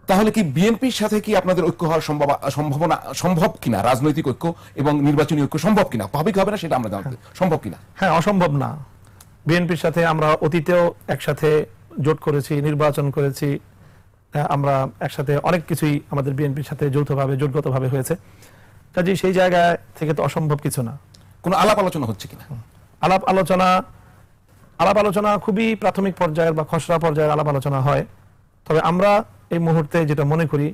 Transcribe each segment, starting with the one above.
তাহলে কি বিএনপির সাথে কি আপনাদের ঐক্য হওয়ার সম্ভব কিনা, রাজনৈতিক ঐক্য এবং নির্বাচনী ঐক্য সম্ভব কিনা, স্বাভাবিক হবে না সেটা আমরা জানতে, সম্ভব কিনা? হ্যাঁ, অসম্ভব না। বিএনপির সাথে আমরা অতীতেও একসাথে জোট করেছি, নির্বাচন করেছি, আমরা একসাথে অনেক কিছুই আমাদের বিএনপির সাথে যৌথভাবে জোটগতভাবে হয়েছে। কাজেই সেই জায়গা থেকে তো অসম্ভব কিছু না। কোনো আলাপ আলোচনা হচ্ছে কিনা? আলাপ আলোচনা খুবই প্রাথমিক পর্যায়ের বা খসড়া পর্যায়ের আলাপ আলোচনা হয়। তবে আমরা এই মুহূর্তে যেটা মনে করি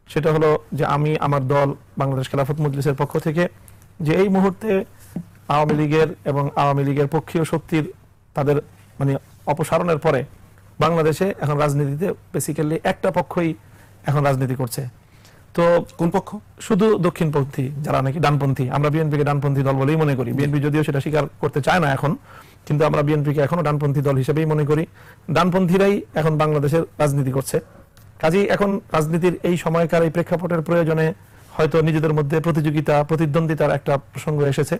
সেটা হলো যে আমি আমার দল বাংলাদেশ খেলাফত মজলিসের পক্ষ থেকে যে এই মুহূর্তে আওয়ামী লীগের এবং আওয়ামী লীগের পক্ষীয় শক্তির তাদের মানে অপসারণের পরে বাংলাদেশে এখন রাজনীতিতে বেসিক্যালি একটা পক্ষই এখন রাজনীতি করছে। তো কোন পক্ষ? শুধু দক্ষিণপন্থী, যারা নাকি ডানপন্থী। আমরা বিএনপিকে ডানপন্থী দল বলেই মনে করি। বিএনপি যদিও সেটা স্বীকার করতে চায় না এখন, কিন্তু আমরা বিএনপিকে এখনো ডানপন্থী দল হিসেবেই মনে করি। ডানপন্থীরাই এখন বাংলাদেশের রাজনীতি করছে। কাজেই এখন রাজনীতির এই সময়কার এই প্রেক্ষাপটের প্রয়োজনে হয়তো নিজেদের মধ্যে প্রতিযোগিতা, প্রতিদ্বন্দ্বিতার একটা প্রসঙ্গ এসেছে,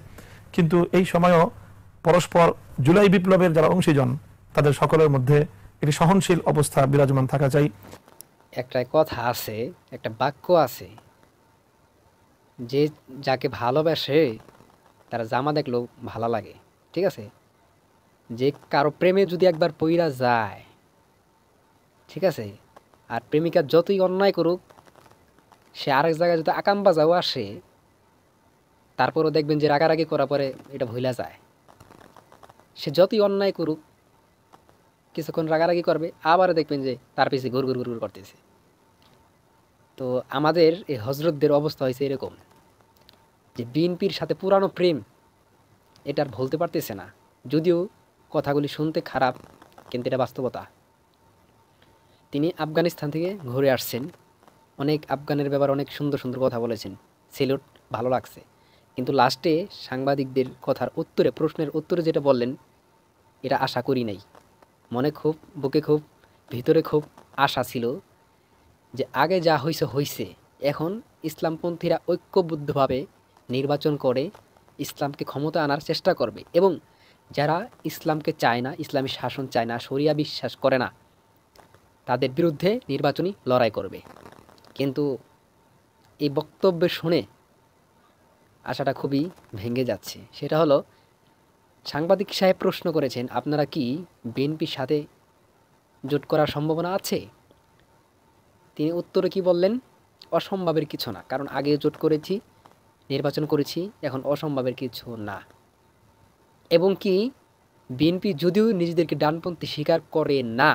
কিন্তু এই সময়ও পরস্পর জুলাই বিপ্লবের যারা অংশীজন তাদের সকলের মধ্যে একটি সহনশীল অবস্থা বিরাজমান থাকা চাই। একটা কথা আছে, একটা বাক্য আছে যে যাকে ভালোবাসে তারা জামা দেখলেও ভালো লাগে, ঠিক আছে? যে কারো প্রেমে যদি একবার পইরা যায়, ঠিক আছে, আর প্রেমিকা যতই অন্যায় করুক, সে আরেক জায়গায় যদি আকাম বাজাও আসে, তারপরও দেখবেন যে রাগারাগি করার পরে এটা ভুলা যায়। সে যতই অন্যায় করুক, কিছুক্ষণ রাগারাগি করবে, আবার দেখবেন যে তার পিছিয়ে ঘুর ঘুর ঘুর ঘুর করতেছে। তো আমাদের এই হজরতদের অবস্থা হয়েছে এরকম যে বিএনপির সাথে পুরানো প্রেম এটা আর ভুলতে পারতেছে না। যদিও কথাগুলি শুনতে খারাপ, কিন্তু এটা বাস্তবতা। তিনি আফগানিস্তান থেকে ঘুরে আসছেন, অনেক আফগানের ব্যাপারে অনেক সুন্দর সুন্দর কথা বলেছেন, সেলুট, ভালো লাগছে। কিন্তু লাস্টে সাংবাদিকদের কথার উত্তরে, প্রশ্নের উত্তরে যেটা বললেন, এটা আশা করি নাই। মনে খুব, বুকে খুব, ভিতরে খুব আশা ছিল যে আগে যা হয়েছে হয়েছে, এখন ইসলামপন্থীরা ঐক্যবদ্ধভাবে নির্বাচন করে ইসলামকে ক্ষমতা আনার চেষ্টা করবে, এবং যারা ইসলামকে চায় না, ইসলামী শাসন চায় না, শরিয়া বিশ্বাস করে না, তাদের বিরুদ্ধে নির্বাচনী লড়াই করবে। কিন্তু এই বক্তব্য শুনে আশাটা খুবই ভেঙে যাচ্ছে। সেটা হলো, সাংবাদিক সাহেব প্রশ্ন করেছেন, আপনারা কি বিএনপির সাথে জোট করার সম্ভাবনা আছে? তিনি উত্তরে কি বললেন? অসম্ভবের কিছু না, কারণ আগে জোট করেছি, নির্বাচন করেছি, এখন অসম্ভবের কিছু না। এবং কি বিএনপি যদিও নিজেদেরকে ডানপন্থী স্বীকার করে না,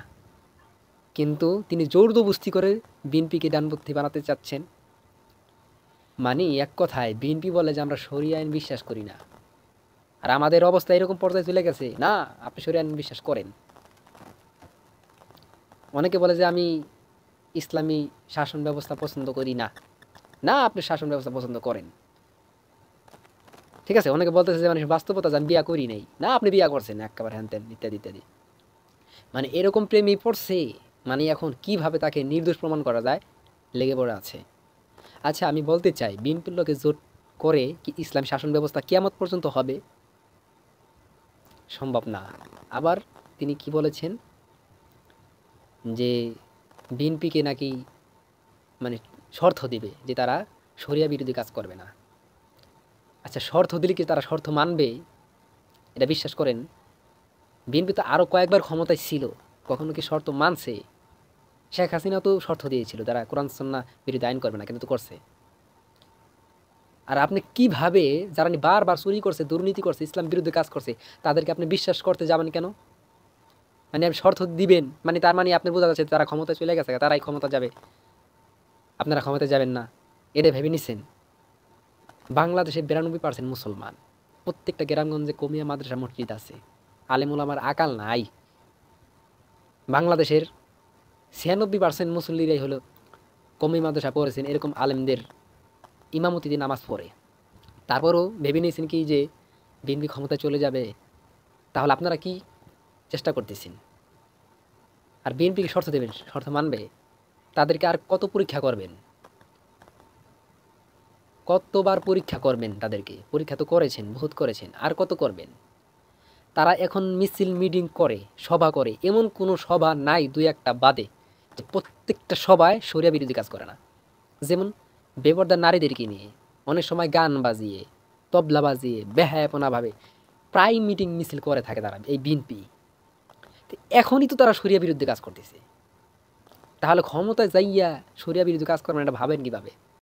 কিন্তু তিনি জোরজবস্তি করে বিএনপিকে ডানপন্থী বানাতে চাচ্ছেন। মানে এক কথায় বিএনপি বলে যে আমরা শরিয়া আইন বিশ্বাস করি না, আর আমাদের অবস্থা এরকম পর্যায়ে চলে গেছে, না আপনি শরিয়া আইন বিশ্বাস করেন। অনেকে বলে যে আমি ইসলামী শাসন ব্যবস্থা পছন্দ করি না, না আপনি শাসন ব্যবস্থা পছন্দ করেন, ঠিক আছে? অনেকে বলতেছে যে মানে বাস্তবতা যে আমি বিয়া করি নাই, না আপনি বিয়া করছেন, একেবারে হ্যান ত্যান ইত্যাদি ইত্যাদি। মানে এরকম প্রেমই পড়ছে, মানে এখন কিভাবে তাকে নির্দোষ প্রমাণ করা যায় লেগে পড়ে আছে। আচ্ছা, আমি বলতে চাই, বিএনপির লোকে জোট করে কি ইসলাম শাসন ব্যবস্থা কিয়ামত পর্যন্ত হবে? সম্ভব না। আবার তিনি কি বলেছেন যে বিএনপিকে নাকি মানে শর্ত দিবে যে তারা শরিয়া বিরোধী কাজ করবে না। আচ্ছা, শর্ত দিলে কি তারা শর্ত মানবে? এটা বিশ্বাস করেন? বিএনপি তো আরও কয়েকবার ক্ষমতায় ছিল, কখনো কি শর্ত মানছে? শেখ হাসিনা তো শর্ত দিয়েছিল তারা কোরআন সুন্নাহ বিরোধী আইন করবে না, কিন্তু তো করছে। আর আপনি কিভাবে, যারা বারবার চুরি করছে, দুর্নীতি করছে, ইসলাম বিরুদ্ধে কাজ করছে, তাদেরকে আপনি বিশ্বাস করতে যাবেন কেন? মানে আপনি শর্ত দিবেন, মানে তার মানে আপনি বোঝা যাচ্ছে তারা ক্ষমতায় চলে গেছে, তারাই ক্ষমতা যাবে, আপনারা ক্ষমতায় যাবেন না। এটা ভেবে নিছেন? বাংলাদেশে 92% মুসলমান, প্রত্যেকটা গ্রামগঞ্জে কমিয়া মাদ্রাসা মসজিদ আছে, আলেম ওলামার আকাল নাই। বাংলাদেশের 96% মুসল্লিরাই হলো কমি মাদ্রাসা পড়েছেন, এরকম আলেমদের ইমামতিতে নামাজ পড়ে। তারপরও ভেবে নিয়েছেন কি যে বিএনপি ক্ষমতায় চলে যাবে? তাহলে আপনারা কি চেষ্টা করতেছেন? আর বিএনপিকে শর্ত দেবেন, শর্ত মানবে? তাদেরকে আর কত পরীক্ষা করবেন? কতবার পরীক্ষা করবেন তাদেরকে? পরীক্ষা তো করেছেন, বহুত করেছেন, আর কত করবেন? তারা এখন মিছিল মিটিং করে, সভা করে, এমন কোনো সভা নাই দুই একটা বাদে যে প্রত্যেকটা সবাই শরিয়া বিরোধী কাজ করে না। যেমন বেপরদার নারীদেরকে নিয়ে অনেক সময় গান বাজিয়ে, তবলা বাজিয়ে, বেহায়াপনাভাবে প্রায় মিটিং মিছিল করে থাকে তারা, এই বিএনপি। এখনই তো তারা শরিয়া বিরুদ্ধে কাজ করতেছে, তাহলে ক্ষমতায় যাইয়া শরিয়া বিরুদ্ধে কাজ করবেন, এটা ভাবেন কিভাবে?